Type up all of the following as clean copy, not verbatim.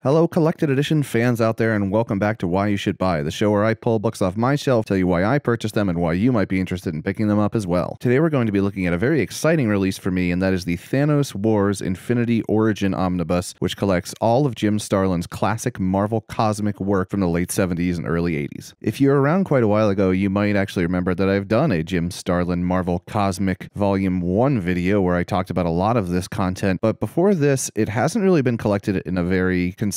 Hello, collected edition fans out there, and welcome back to Why You Should Buy, the show where I pull books off my shelf, tell you why I purchased them, and why you might be interested in picking them up as well. Today we're going to be looking at a very exciting release for me, and that is the Thanos Wars Infinity Origin Omnibus, which collects all of Jim Starlin's classic Marvel cosmic work from the late 70s and early 80s. If you're around quite a while ago, you might actually remember that I've done a Jim Starlin Marvel Cosmic Volume 1 video where I talked about a lot of this content, but before this, it hasn't really been collected in a very concise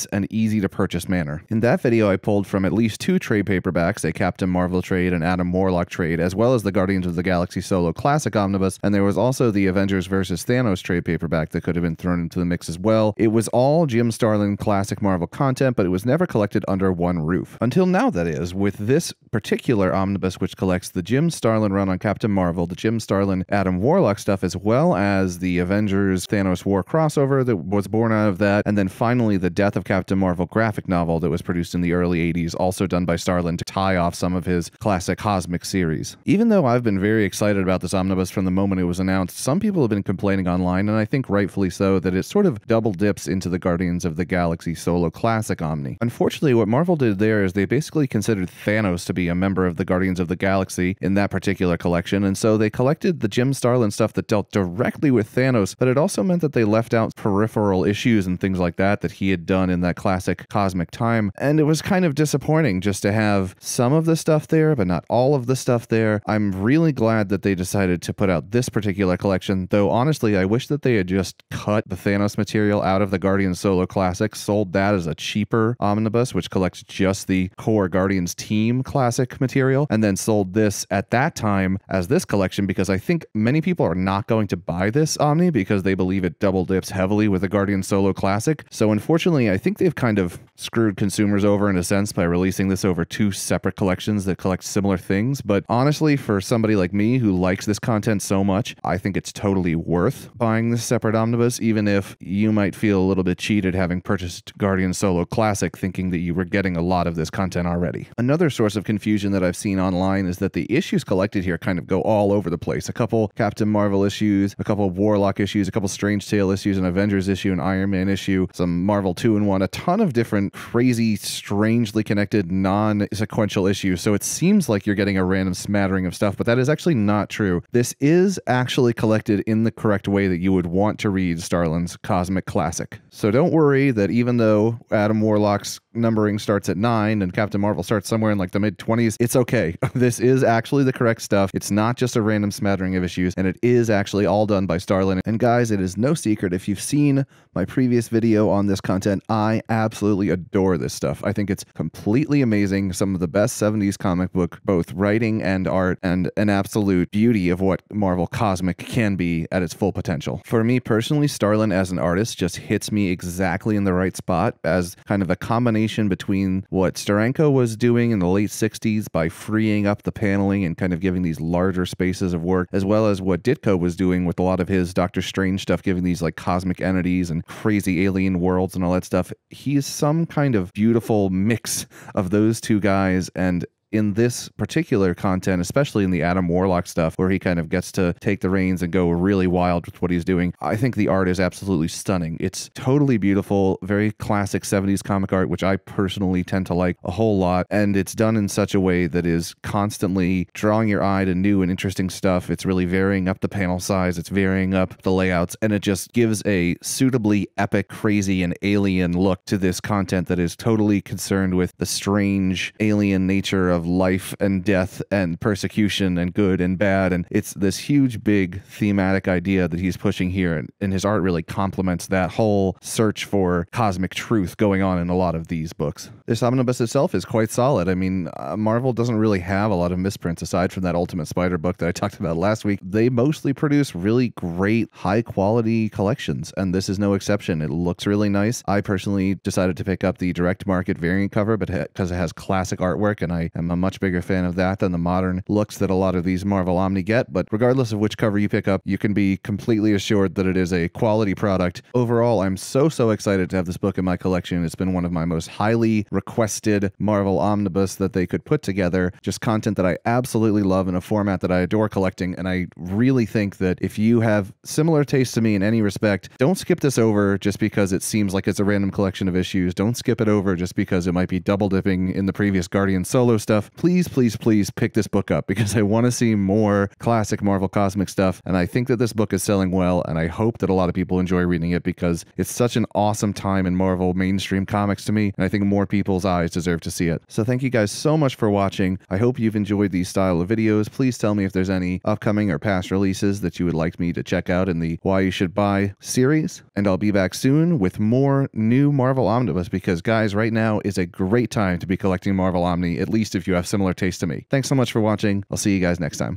and easy to purchase manner. In that video, I pulled from at least two trade paperbacks, a Captain Marvel trade and Adam Warlock trade, as well as the Guardians of the Galaxy Solo Classic Omnibus, and there was also the Avengers vs. Thanos trade paperback that could have been thrown into the mix as well. It was all Jim Starlin classic Marvel content, but it was never collected under one roof. Until now, that is, with this particular omnibus, which collects the Jim Starlin run on Captain Marvel, the Jim Starlin Adam Warlock stuff, as well as the Avengers Thanos War crossover that was born out of that, and then finally the Death of Captain Marvel graphic novel that was produced in the early 80s, also done by Starlin to tie off some of his classic cosmic series. Even though I've been very excited about this omnibus from the moment it was announced, some people have been complaining online, and I think rightfully so, that it sort of double dips into the Guardians of the Galaxy Solo Classic Omni. Unfortunately, what Marvel did there is they basically considered Thanos to be a member of the Guardians of the Galaxy in that particular collection, and so they collected the Jim Starlin stuff that dealt directly with Thanos, but it also meant that they left out peripheral issues and things like that he had done in that classic cosmic time, and it was kind of disappointing just to have some of the stuff there, but not all of the stuff there. I'm really glad that they decided to put out this particular collection, though honestly, I wish that they had just cut the Thanos material out of the Guardians Solo Classic, sold that as a cheaper omnibus, which collects just the core Guardians team classic material, and then sold this at that time as this collection, because I think many people are not going to buy this Omni because they believe it double dips heavily with the Guardians Solo Classic. So unfortunately, I think they've kind of screwed consumers over in a sense by releasing this over two separate collections that collect similar things. But honestly, for somebody like me who likes this content so much, I think it's totally worth buying this separate omnibus, even if you might feel a little bit cheated having purchased Guardian Solo Classic thinking that you were getting a lot of this content already. Another source of confusion that I've seen online is that the issues collected here kind of go all over the place. A couple Captain Marvel issues, a couple Warlock issues, a couple Strange Tale issues, an Avengers issue, an Iron Man issue, some Marvel 2-in-1, a ton of different crazy, strangely connected, non-sequential issues. So it seems like you're getting a random smattering of stuff, but that is actually not true. This is actually collected in the correct way that you would want to read Starlin's Cosmic Classic. So don't worry that even though Adam Warlock's numbering starts at 9 and Captain Marvel starts somewhere in like the mid-20s, it's okay. This is actually the correct stuff. It's not just a random smattering of issues, and it is actually all done by Starlin. And guys, it is no secret, if you've seen my previous video on this content, I absolutely adore this stuff. I think it's completely amazing, some of the best 70s comic book, both writing and art, and an absolute beauty of what Marvel Cosmic can be at its full potential. For me personally, Starlin as an artist just hits me exactly in the right spot as kind of a combination between what Steranko was doing in the late 60s by freeing up the paneling and kind of giving these larger spaces of work, as well as what Ditko was doing with a lot of his Doctor Strange stuff, giving these like cosmic entities and crazy alien worlds and all that stuff. He's some kind of beautiful mix of those two guys, and in this particular content, especially in the Adam Warlock stuff, where he kind of gets to take the reins and go really wild with what he's doing, I think the art is absolutely stunning. It's totally beautiful, very classic 70s comic art, which I personally tend to like a whole lot, and it's done in such a way that is constantly drawing your eye to new and interesting stuff. It's really varying up the panel size, it's varying up the layouts, and it just gives a suitably epic, crazy, and alien look to this content that is totally concerned with the strange alien nature of life and death and persecution and good and bad, and it's this huge big thematic idea that he's pushing here, and his art really complements that whole search for cosmic truth going on in a lot of these books. This omnibus itself is quite solid. I mean, Marvel doesn't really have a lot of misprints aside from that Ultimate Spider book that I talked about last week. They mostly produce really great high quality collections, and this is no exception. It looks really nice. I personally decided to pick up the direct market variant cover, but because it has classic artwork and I am a much bigger fan of that than the modern looks that a lot of these Marvel Omni get, but regardless of which cover you pick up, you can be completely assured that it is a quality product. Overall, I'm so excited to have this book in my collection. It's been one of my most highly requested Marvel Omnibus that they could put together. Just content that I absolutely love in a format that I adore collecting, and I really think that if you have similar taste to me in any respect, don't skip this over just because it seems like it's a random collection of issues. Don't skip it over just because it might be double dipping in the previous Guardian solo stuff. Please, please, please pick this book up because I want to see more classic Marvel Cosmic stuff, and I think that this book is selling well, and I hope that a lot of people enjoy reading it because it's such an awesome time in Marvel mainstream comics to me, and I think more people's eyes deserve to see it. So thank you guys so much for watching. I hope you've enjoyed these style of videos. Please tell me if there's any upcoming or past releases that you would like me to check out in the Why You Should Buy series, and I'll be back soon with more new Marvel Omnibus because, guys, right now is a great time to be collecting Marvel Omni, at least if you have similar taste to me. Thanks so much for watching. I'll see you guys next time.